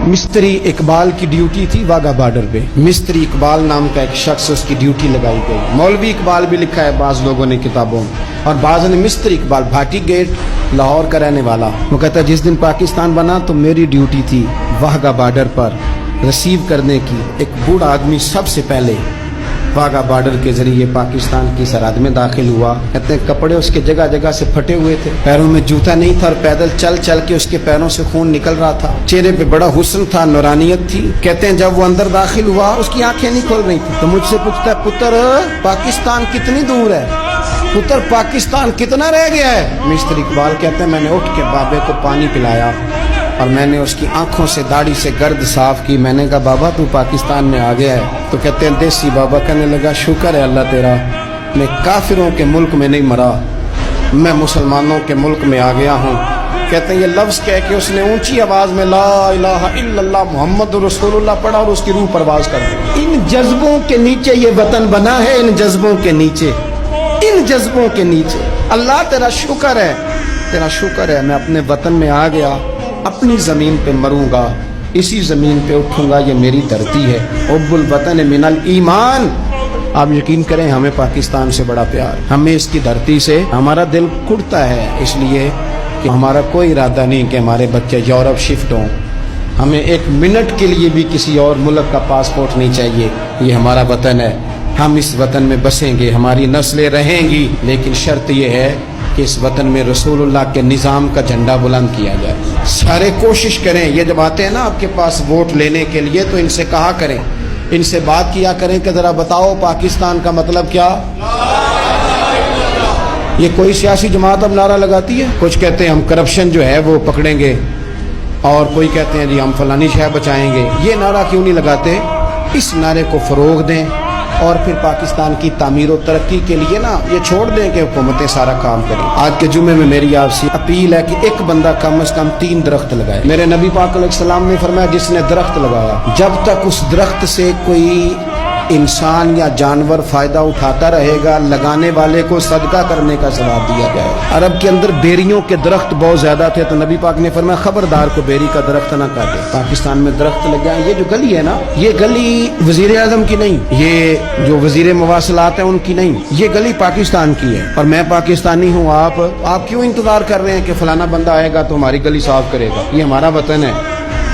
मिस्त्री इकबाल की ड्यूटी थी वाघा बॉर्डर पे। मिस्त्री इकबाल नाम का एक शख्स, उसकी ड्यूटी लगाई गई। मौलवी इकबाल भी लिखा है बाज लोगों ने किताबों में, और बाज ने मिस्त्री इकबाल भाटी गेट लाहौर का रहने वाला। वो कहता है जिस दिन पाकिस्तान बना तो मेरी ड्यूटी थी वाघा बॉर्डर पर रिसीव करने की। एक बूढ़ा आदमी सबसे पहले वाघा बॉर्डर के जरिए पाकिस्तान की सरहद में दाखिल हुआ। कहते हैं कपड़े उसके जगह जगह से फटे हुए थे, पैरों में जूता नहीं था और पैदल चल चल के उसके पैरों से खून निकल रहा था। चेहरे पे बड़ा हुस्न था, नूरानियत थी। कहते हैं जब वो अंदर दाखिल हुआ उसकी आंखें नहीं खोल रही थी, तो मुझसे पूछता है पुत्र पाकिस्तान कितनी दूर है, पुत्र पाकिस्तान कितना रह गया है। मिस्टर इकबाल कहते हैं मैंने उठ के बाबे को पानी पिलाया और मैंने उसकी आंखों से दाढ़ी से गर्द साफ की। मैंने कहा बाबा तू पाकिस्तान में आ गया है। तो कहते हैं देसी बाबा कहने लगा शुक्र है अल्लाह तेरा, मैं काफिरों के मुल्क में नहीं मरा, मैं मुसलमानों के मुल्क में आ गया हूँ। कहते हैं ये लफ्ज कह के उसने ऊंची आवाज में ला इलाहा इल्लल्लाह मुहम्मद रसूलुल्लाह पढ़ा और उसकी रूह परवाज कर दी। इन जज्बों के नीचे ये वतन बना है, इन जज्बों के नीचे, इन जज्बों के नीचे। अल्लाह तेरा शुक्र है, तेरा शुक्र है, मैं अपने वतन में आ गया, अपनी जमीन पे मरूंगा, इसी जमीन पे उठूंगा, ये मेरी धरती है। उब्बुल वतन मिनल ईमान। आप यकीन करें हमें पाकिस्तान से बड़ा प्यार, हमें इसकी धरती से हमारा दिल कुड़ता है, इसलिए कि हमारा कोई इरादा नहीं कि हमारे बच्चे यूरोप शिफ्ट हों। हमें एक मिनट के लिए भी किसी और मुल्क का पासपोर्ट नहीं चाहिए। ये हमारा वतन है, हम इस वतन में बसेंगे, हमारी नस्लें रहेंगी, लेकिन शर्त यह है कि इस वतन में रसूलुल्लाह के निज़ाम का झंडा बुलंद किया जाए। सारे कोशिश करें, ये जब आते हैं ना आपके पास वोट लेने के लिए तो इनसे कहा करें, इनसे बात किया करें कि जरा बताओ पाकिस्तान का मतलब क्या। ये कोई सियासी जमात अब नारा लगाती है, कुछ कहते हैं हम करप्शन जो है वो पकड़ेंगे, और कोई कहते हैं जी हम फलानी शह बचाएंगे। ये नारा क्यों नहीं लगाते? इस नारे को फरोग दें और फिर पाकिस्तान की तामीर और तरक्की के लिए ना ये छोड़ दें कि हुकूमतें सारा काम करें। आज के जुमे में मेरी आपसे अपील है कि एक बंदा कम से कम 3 दरख्त लगाए। मेरे नबी पाक अलैहिस्सलाम ने फरमाया जिसने दरख्त लगाया, जब तक उस दरख्त से कोई इंसान या जानवर फायदा उठाता रहेगा, लगाने वाले को सदका करने का सवाब दिया जाए। अरब के अंदर बेरियों के दरख्त बहुत ज्यादा थे, तो नबी पाक ने फरमाया खबरदार को बेरी का दरख्त ना काटे। पाकिस्तान में दरख्त लग जाए। ये जो गली है ना, ये गली वजीर आजम की नहीं, ये जो वजीर मवासलात है उनकी नहीं, ये गली पाकिस्तान की है। और मैं पाकिस्तानी हूँ, आप क्यों इंतजार कर रहे हैं कि फलाना बंदा आएगा तो हमारी गली साफ करेगा? ये हमारा वतन है,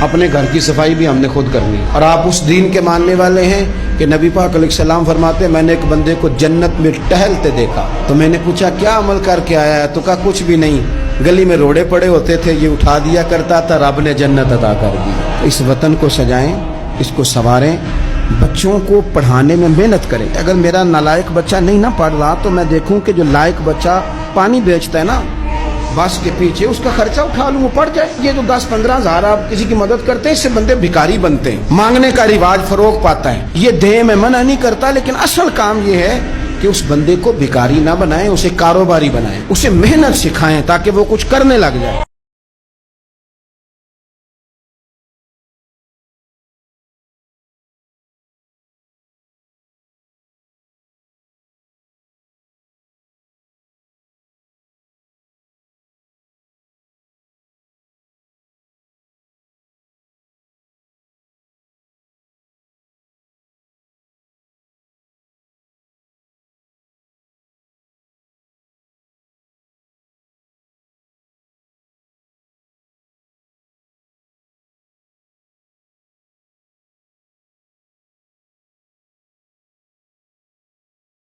अपने घर की सफाई भी हमने खुद करनी है। और आप उस दीन के मानने वाले हैं कि नबी पाक अलैहिस्सलाम फरमाते मैंने एक बंदे को जन्नत में टहलते देखा, तो मैंने पूछा क्या अमल करके आया है? तो कहा कुछ भी नहीं, गली में रोड़े पड़े होते थे, ये उठा दिया करता था, रब ने जन्नत अता कर दी। इस वतन को सजाएं, इसको संवारें, बच्चों को पढ़ाने में मेहनत करें। अगर मेरा नालायक बच्चा नहीं ना पढ़ रहा तो मैं देखूं कि जो लायक बच्चा पानी बेचता है ना बस के पीछे, उसका खर्चा उठा लूं, वो पड़ जाए। ये जो 10-15 हजार आप किसी की मदद करते हैं, इससे बंदे भिखारी बनते हैं। मांगने का रिवाज फरोग पाता है। ये देह में मना नहीं करता, लेकिन असल काम ये है कि उस बंदे को भिखारी ना बनाएं, उसे कारोबारी बनाएं, उसे मेहनत सिखाएं ताकि वो कुछ करने लग जाए।